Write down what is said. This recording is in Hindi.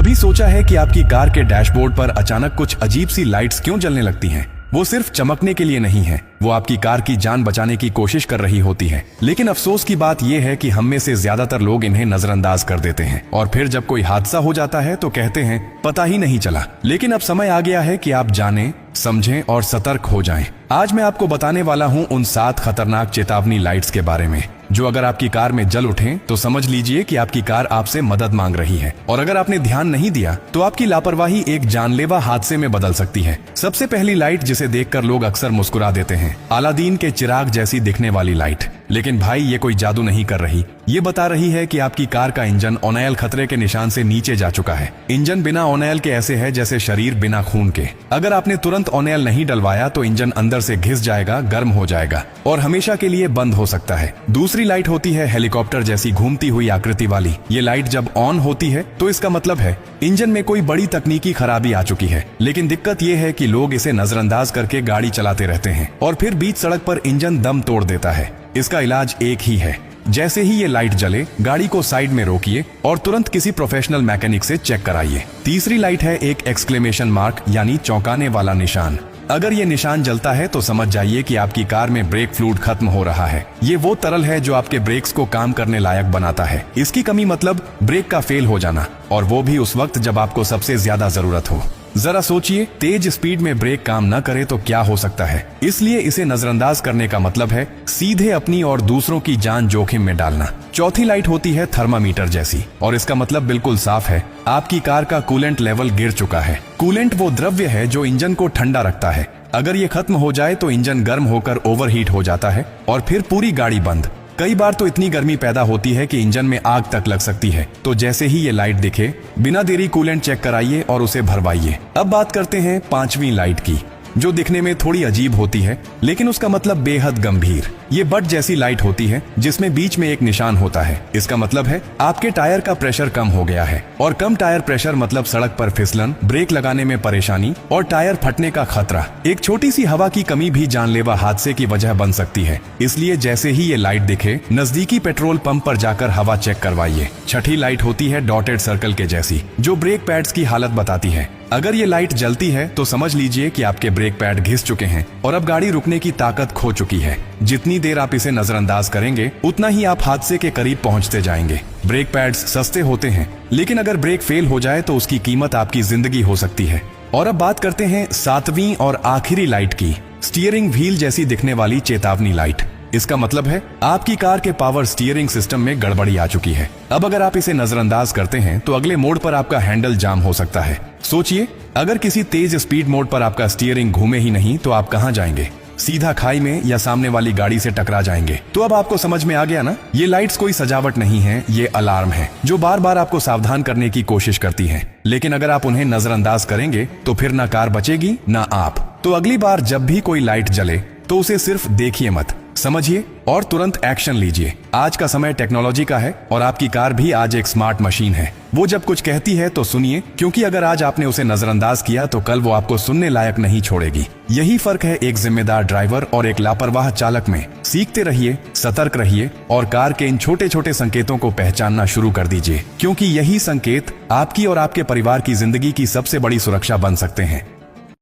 कभी सोचा है कि आपकी कार के डैशबोर्ड पर अचानक कुछ अजीब सी लाइट्स क्यों जलने लगती हैं? वो सिर्फ चमकने के लिए नहीं है, वो आपकी कार की जान बचाने की कोशिश कर रही होती है। लेकिन अफसोस की बात यह है कि हम में से ज्यादातर लोग इन्हें नजरअंदाज कर देते हैं और फिर जब कोई हादसा हो जाता है तो कहते हैं पता ही नहीं चला। लेकिन अब समय आ गया है कि आप जानें, समझें और सतर्क हो जाएं। आज मैं आपको बताने वाला हूं उन 7 खतरनाक चेतावनी लाइट्स के बारे में जो अगर आपकी कार में जल उठें तो समझ लीजिए कि आपकी कार आपसे मदद मांग रही है, और अगर आपने ध्यान नहीं दिया तो आपकी लापरवाही एक जानलेवा हादसे में बदल सकती है। सबसे पहली लाइट जिसे देखकर लोग अक्सर मुस्कुरा देते हैं, अलादीन के चिराग जैसी दिखने वाली लाइट। लेकिन भाई ये कोई जादू नहीं कर रही, ये बता रही है कि आपकी कार का इंजन ऑन-ऑयल खतरे के निशान से नीचे जा चुका है। इंजन बिना ऑन-ऑयल के ऐसे है जैसे शरीर बिना खून के। अगर आपने तुरंत ऑन-ऑयल नहीं डलवाया तो इंजन अंदर से घिस जाएगा, गर्म हो जाएगा और हमेशा के लिए बंद हो सकता है। दूसरी लाइट होती है हेलीकॉप्टर जैसी घूमती हुई आकृति वाली। ये लाइट जब ऑन होती है तो इसका मतलब है इंजन में कोई बड़ी तकनीकी खराबी आ चुकी है। लेकिन दिक्कत ये है कि लोग इसे नजरअंदाज करके गाड़ी चलाते रहते हैं और फिर बीच सड़क पर इंजन दम तोड़ देता है। इसका इलाज एक ही है, जैसे ही ये लाइट जले गाड़ी को साइड में रोकिए और तुरंत किसी प्रोफेशनल मैकेनिक से चेक कराइए। तीसरी लाइट है एक एक्सक्लेमेशन मार्क यानी चौंकाने वाला निशान। अगर ये निशान जलता है तो समझ जाइए कि आपकी कार में ब्रेक फ्लूइड खत्म हो रहा है। ये वो तरल है जो आपके ब्रेक्स को काम करने लायक बनाता है। इसकी कमी मतलब ब्रेक का फेल हो जाना, और वो भी उस वक्त जब आपको सबसे ज्यादा जरूरत हो। जरा सोचिए, तेज स्पीड में ब्रेक काम न करे तो क्या हो सकता है। इसलिए इसे नजरअंदाज करने का मतलब है सीधे अपनी और दूसरों की जान जोखिम में डालना। चौथी लाइट होती है थर्मामीटर जैसी, और इसका मतलब बिल्कुल साफ है, आपकी कार का कूलेंट लेवल गिर चुका है। कूलेंट वो द्रव्य है जो इंजन को ठंडा रखता है। अगर ये खत्म हो जाए तो इंजन गर्म होकर ओवरहीट हो जाता है और फिर पूरी गाड़ी बंद। कई बार तो इतनी गर्मी पैदा होती है कि इंजन में आग तक लग सकती है। तो जैसे ही ये लाइट दिखे, बिना देरी कूलेंट चेक कराइए और उसे भरवाइए। अब बात करते हैं 5वीं लाइट की, जो दिखने में थोड़ी अजीब होती है लेकिन उसका मतलब बेहद गंभीर। ये बट जैसी लाइट होती है जिसमें बीच में एक निशान होता है। इसका मतलब है आपके टायर का प्रेशर कम हो गया है, और कम टायर प्रेशर मतलब सड़क पर फिसलन, ब्रेक लगाने में परेशानी और टायर फटने का खतरा। एक छोटी सी हवा की कमी भी जानलेवा हादसे की वजह बन सकती है। इसलिए जैसे ही ये लाइट दिखे, नजदीकी पेट्रोल पंप पर जाकर हवा चेक करवाइए। छठी लाइट होती है डॉटेड सर्कल के जैसी, जो ब्रेक पैड्स की हालत बताती है। अगर ये लाइट जलती है तो समझ लीजिए कि आपके ब्रेक पैड घिस चुके हैं और अब गाड़ी रुकने की ताकत खो चुकी है। जितनी देर आप इसे नजरअंदाज करेंगे उतना ही आप हादसे के करीब पहुंचते जाएंगे। ब्रेक पैड्स सस्ते होते हैं, लेकिन अगर ब्रेक फेल हो जाए तो उसकी कीमत आपकी जिंदगी हो सकती है। और अब बात करते हैं 7वीं और आखिरी लाइट की, स्टीयरिंग व्हील जैसी दिखने वाली चेतावनी लाइट। इसका मतलब है आपकी कार के पावर स्टीयरिंग सिस्टम में गड़बड़ी आ चुकी है। अब अगर आप इसे नजरअंदाज करते हैं तो अगले मोड़ पर आपका हैंडल जाम हो सकता है। सोचिए, अगर किसी तेज स्पीड मोड पर आपका स्टीयरिंग घूमे ही नहीं तो आप कहां जाएंगे? सीधा खाई में या सामने वाली गाड़ी से टकरा जाएंगे। तो अब आपको समझ में आ गया ना, ये लाइट्स कोई सजावट नहीं है, ये अलार्म है जो बार बार आपको सावधान करने की कोशिश करती है। लेकिन अगर आप उन्हें नजरअंदाज करेंगे तो फिर ना कार बचेगी ना आप। तो अगली बार जब भी कोई लाइट जले तो उसे सिर्फ देखिए मत, समझिए और तुरंत एक्शन लीजिए। आज का समय टेक्नोलॉजी का है और आपकी कार भी आज एक स्मार्ट मशीन है। वो जब कुछ कहती है तो सुनिए, क्योंकि अगर आज आपने उसे नजरअंदाज किया तो कल वो आपको सुनने लायक नहीं छोड़ेगी। यही फर्क है एक जिम्मेदार ड्राइवर और एक लापरवाह चालक में। सीखते रहिए, सतर्क रहिए और कार के इन छोटे छोटे संकेतों को पहचानना शुरू कर दीजिए, क्योंकि यही संकेत आपकी और आपके परिवार की जिंदगी की सबसे बड़ी सुरक्षा बन सकते हैं।